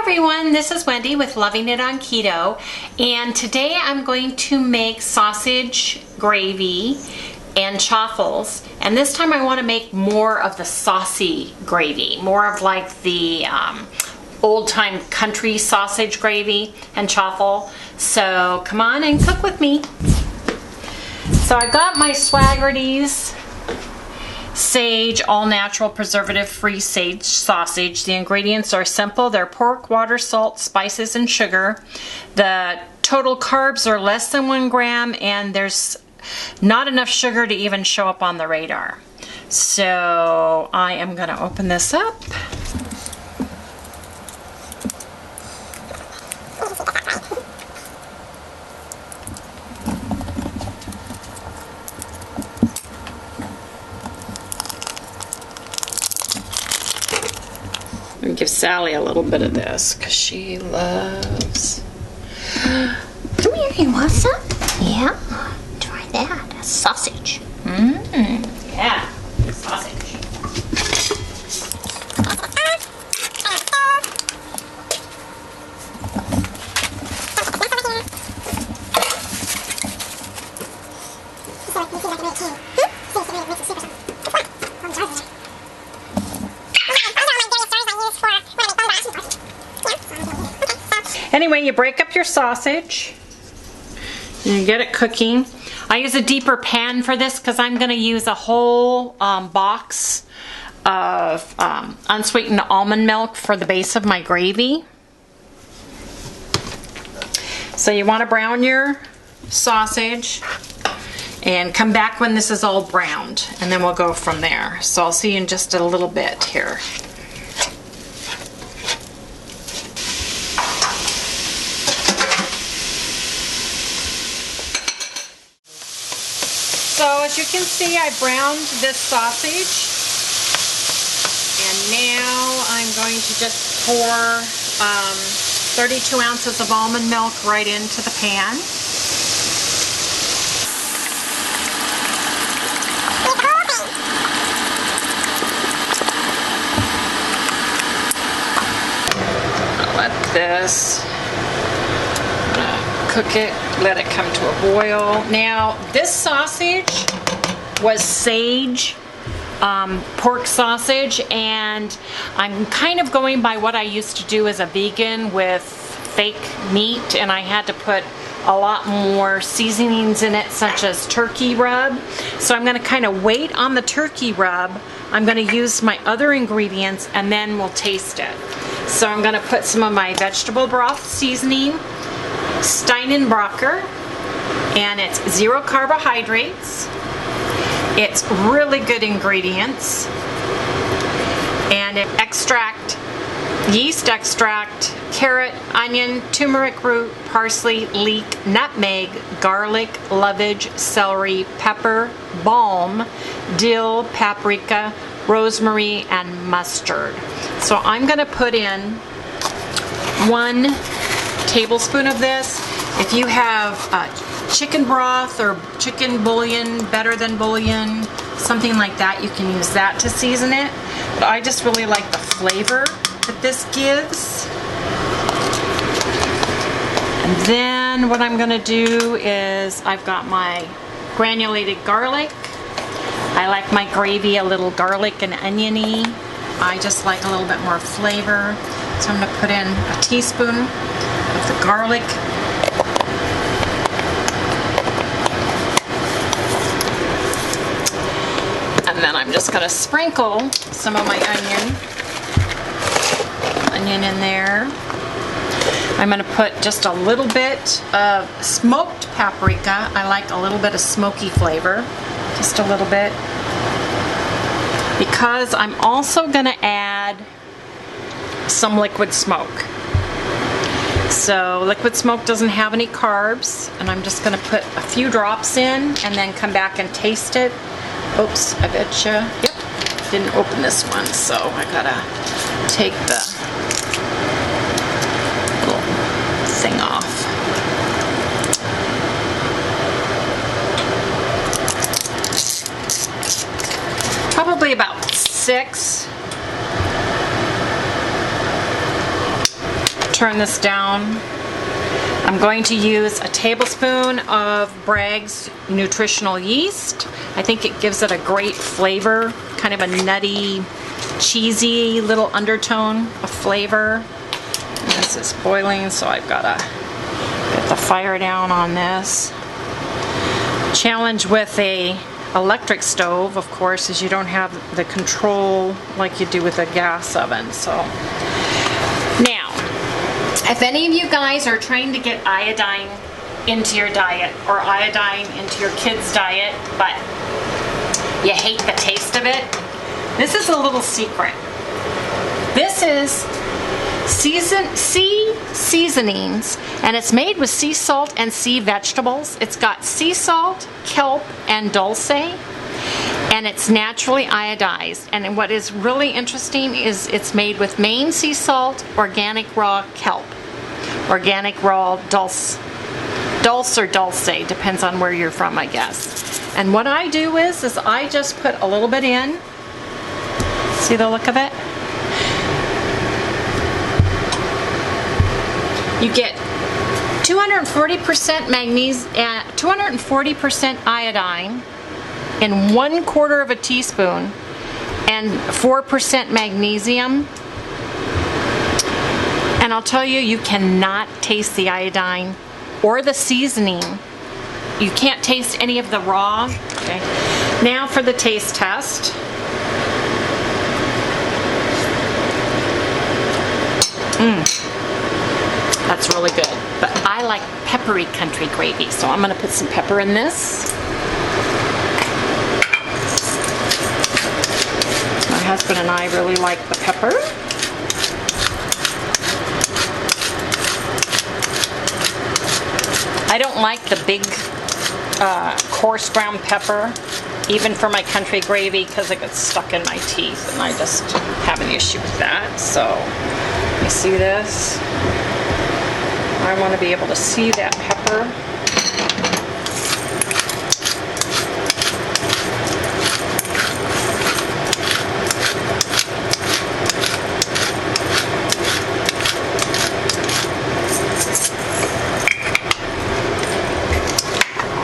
everyone, this is Wendy with Loving It on Keto, and today I'm going to make sausage gravy and chaffles, and this time I want to make more of the saucy gravy, more of like the old-time country sausage gravy and chaffle. So come on and cook with me. So I got my Swaggerty's sage, all-natural, preservative-free sage sausage. The ingredients are simple. They're pork, water, salt, spices, and sugar. The total carbs are less than 1 gram, and there's not enough sugar to even show up on the radar. So I am going to open this up. I'm gonna give Sally a little bit of this because she loves. Come here, you want some? Yeah, try that. That's sausage. Yeah, sausage. Anyway, you break up your sausage, you get it cooking. I use a deeper pan for this because I'm going to use a whole box of unsweetened almond milk for the base of my gravy. So you want to brown your sausage and come back when this is all browned, and then we'll go from there. So I'll see you in just a little bit here. So as you can see, I browned this sausage, and now I'm going to just pour 32 ounces of almond milk right into the pan. I'll let this cook it, let it come to a boil. Now, this sausage was sage pork sausage, and I'm kind of going by what I used to do as a vegan with fake meat, and I had to put a lot more seasonings in it, such as turkey rub. So I'm going to kind of wait on the turkey rub. I'm going to use my other ingredients, and then we'll taste it. So I'm going to put some of my vegetable broth seasoning, Steinenbrocker, and it's 0 carbohydrates. It's really good ingredients, and it extract, yeast extract, carrot, onion, turmeric root, parsley, leek, nutmeg, garlic, lovage, celery, pepper, balm, dill, paprika, rosemary, and mustard. So I'm going to put in 1 tablespoon of this. If you have chicken broth or chicken bouillon, better than bouillon, something like that, you can use that to season it. But I just really like the flavor that this gives. And then what I'm going to do is I've got my granulated garlic. I like my gravy a little garlic and oniony. I just like a little bit more flavor. So I'm going to put in a teaspoon of the garlic. And then I'm just going to sprinkle some of my onion in there. I'm going to put just a little bit of smoked paprika. I like a little bit of smoky flavor, just a little bit, because I'm also going to add some liquid smoke. So liquid smoke doesn't have any carbs, and I'm just going to put a few drops in and then come back and taste it. Oops, I betcha. Yep, didn't open this one, so I gotta take the little thing off. Probably about 6 turn this down. I'm going to use a tablespoon of Bragg's nutritional yeast. I think it gives it a great flavor, kind of a nutty, cheesy little undertone of flavor. And this is boiling, so I've got to get the fire down on this. Challenge with a electric stove, of course, is you don't have the control like you do with a gas oven. So now, if any of you guys are trying to get iodine into your diet or iodine into your kids' diet, but you hate the taste of it, this is a little secret. This is sea seasonings, and it's made with sea salt and sea vegetables. It's got sea salt, kelp, and dulse, and it's naturally iodized. And what is really interesting is it's made with Maine sea salt, organic raw kelp, organic raw dulse or dulce, depends on where you're from, I guess. And what I do is I just put a little bit in. See the look of it? You get 240% magnesium, 240% iodine in 1/4 of a teaspoon, and 4% magnesium. And I'll tell you, you cannot taste the iodine or the seasoning. You can't taste any of the raw. Okay. Now for the taste test. That's really good. But I like peppery country gravy, so I'm going to put some pepper in this. My husband and I really like the pepper. I don't like the big coarse ground pepper, even for my country gravy, because it gets stuck in my teeth, and I just have an issue with that. So, you see this? I want to be able to see that pepper.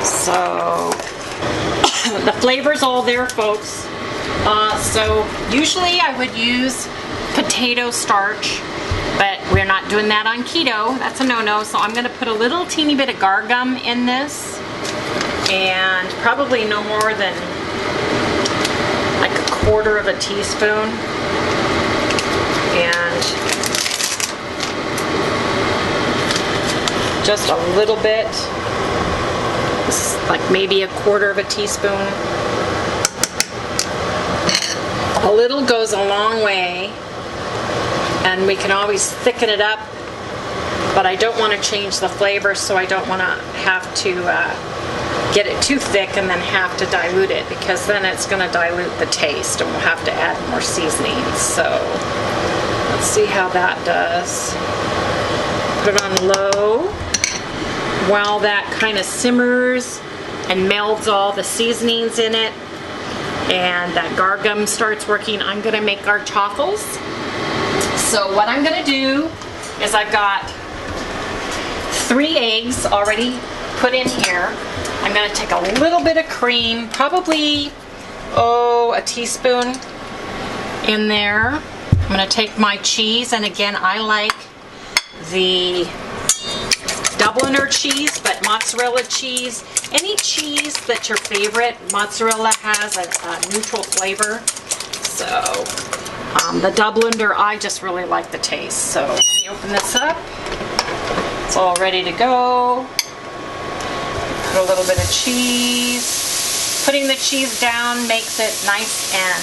So the flavor's all there, folks. So usually I would use potato starch, but we're not doing that on keto. That's a no-no. So I'm going to put a little teeny bit of gar gum in this, and probably no more than like 1/4 of a teaspoon. And just a little bit. This is like maybe 1/4 of a teaspoon. A little goes a long way. And we can always thicken it up, but I don't want to change the flavor, so I don't want to have to get it too thick and then have to dilute it, because then it's going to dilute the taste and we'll have to add more seasonings. So let's see how that does. Put it on low while that kind of simmers and melds all the seasonings in it, and that gar gum starts working. I'm going to make our chaffles. So what I'm going to do is I've got 3 eggs already put in here. I'm going to take a little bit of cream, probably, a teaspoon in there. I'm going to take my cheese, and again, I like the Dubliner cheese, but mozzarella cheese, any cheese that's your favorite. Mozzarella has a neutral flavor. So the Dubliner, I just really like the taste. So let me open this up. It's all ready to go. Put a little bit of cheese. Putting the cheese down makes it nice and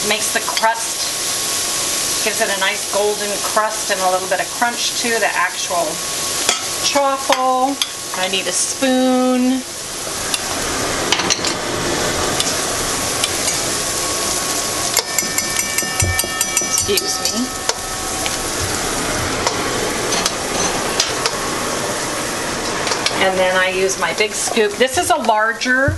makes the crust, gives it a nice golden crust and a little bit of crunch to the actual chaffle. I need a spoon. Excuse me. And then I use my big scoop. This is a larger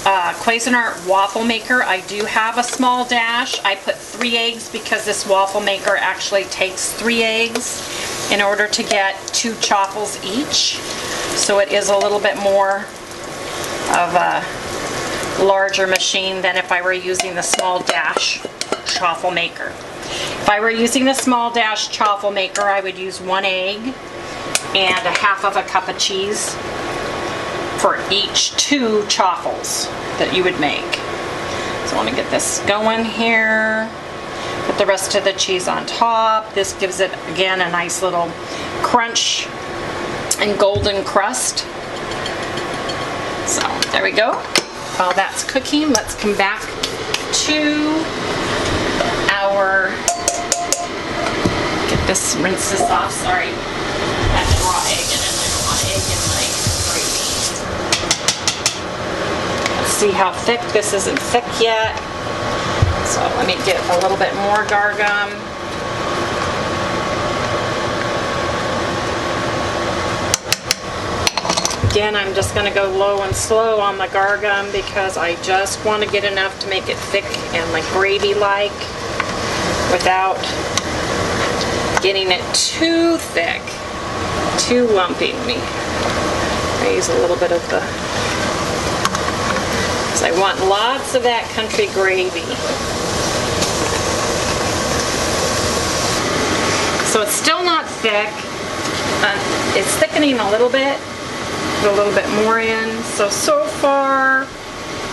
Cuisinart waffle maker. I do have a small dash. I put 3 eggs because this waffle maker actually takes 3 eggs in order to get 2 chaffles each. So it is a little bit more of a larger machine than if I were using the small dash chaffle maker. If I were using the small dash chaffle maker, I would use 1 egg and a half of a cup of cheese for each 2 chaffles that you would make. So I want to get this going here. Put the rest of the cheese on top. This gives it, again, a nice little crunch and golden crust. So there we go. While that's cooking, let's come back to our, get this, rinse this off, sorry. That's raw egg in it. I don't want egg in my gravy. Let's see how thick. This isn't thick yet. So let me get a little bit more gargum. Again, I'm just going to go low and slow on the gargum because I just want to get enough to make it thick and like gravy-like without getting it too thick, too lumpy. Let me raise a little bit of the, because I want lots of that country gravy. So it's still not thick. It's thickening a little bit. Put a little bit more in. So far,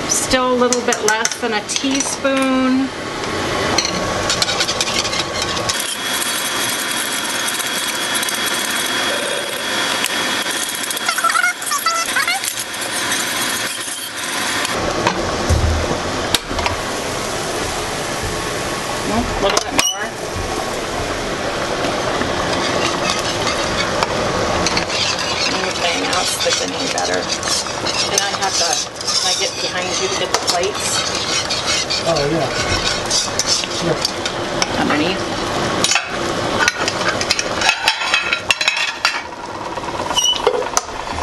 still a little bit less than a teaspoon. A little bit more. Okay, now it's thickening better. And I have to, can I get behind you to get the plates? Oh, yeah. Sure. Underneath.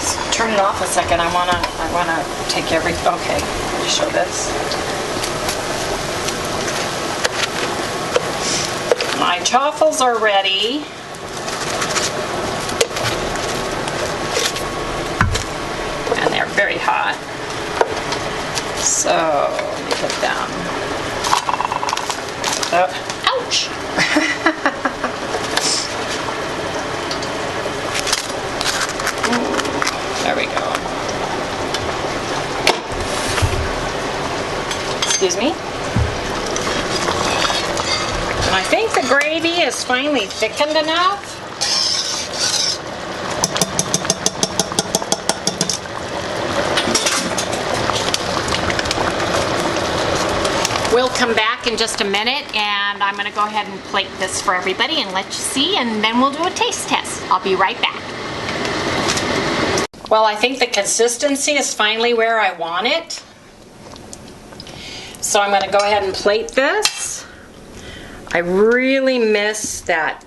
So turn it off a second. I wanna take every, okay, show this. My chaffles are ready. And they're very hot. So, let me put them. Oh, ouch! There we go. Excuse me. And I think the gravy is finally thickened enough. We'll come back in just a minute and I'm going to go ahead and plate this for everybody and let you see, and then we'll do a taste test. I'll be right back. Well, I think the consistency is finally where I want it. So I'm going to go ahead and plate this. I really miss that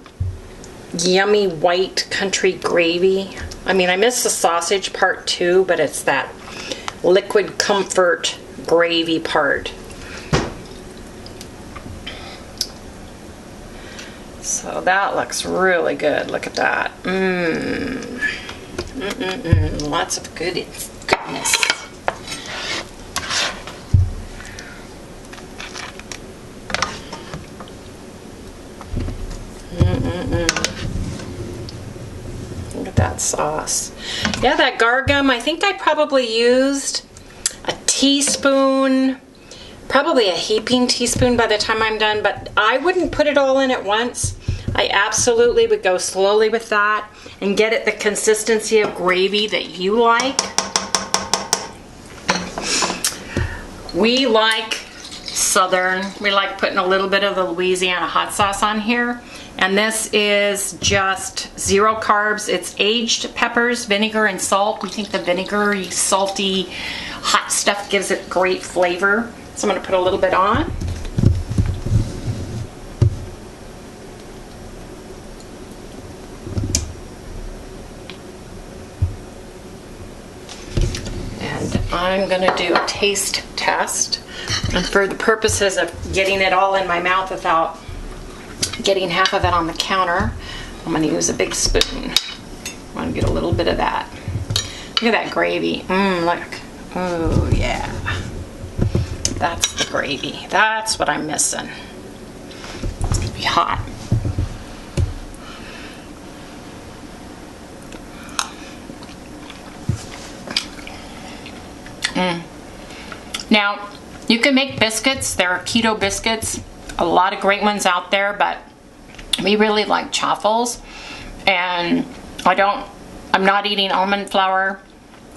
yummy white country gravy. I mean, I miss the sausage part too, but it's that liquid comfort gravy part. So that looks really good. Look at that. Lots of goodness. Look at that sauce. Yeah, that gargum, I think I probably used a teaspoon, probably a heaping teaspoon by the time I'm done, but I wouldn't put it all in at once. I absolutely would go slowly with that and get it the consistency of gravy that you like. We like Southern. We like putting a little bit of the Louisiana hot sauce on here. And this is just 0 carbs. It's aged peppers, vinegar, and salt. We think the vinegary, salty, hot stuff gives it great flavor. So I'm going to put a little bit on. And I'm gonna do a taste test. And for the purposes of getting it all in my mouth without getting half of it on the counter, I'm gonna use a big spoon. I'm gonna get a little bit of that. Look at that gravy. Look. Oh, yeah. That's the gravy. That's what I'm missing. It's gonna be hot. Now, you can make biscuits. There are keto biscuits. A lot of great ones out there, but we really like Chaffles. And I'm not eating almond flour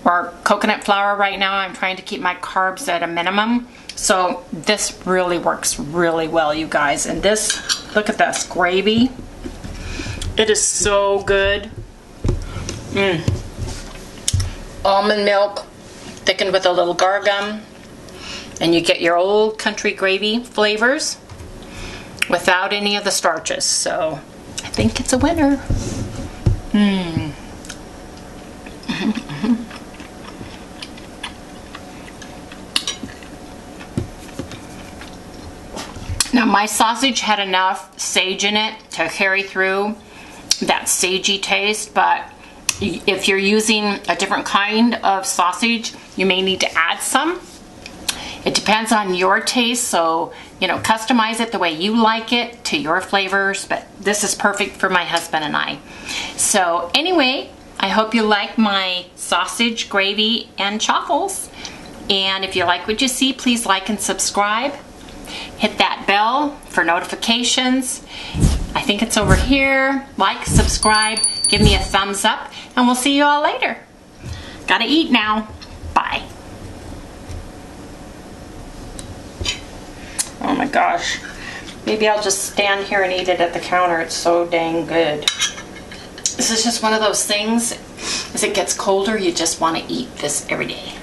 or coconut flour right now. I'm trying to keep my carbs at a minimum. So this really works really well, you guys. And this, look at this gravy. It is so good. Almond milk thickened with a little guar gum. And you get your old country gravy flavors without any of the starches. So I think it's a winner. Now my sausage had enough sage in it to carry through that sagey taste, but if you're using a different kind of sausage, you may need to add some. It depends on your taste, so, you know, customize it the way you like it to your flavors, but this is perfect for my husband and I. So anyway, I hope you like my sausage, gravy, and Chaffles. And if you like what you see, please like and subscribe. Hit that bell for notifications. I think it's over here. Like, subscribe, give me a thumbs up, and we'll see you all later. Gotta eat now. Bye. Oh my gosh. Maybe I'll just stand here and eat it at the counter. It's so dang good. This is just one of those things, as it gets colder, you just want to eat this every day.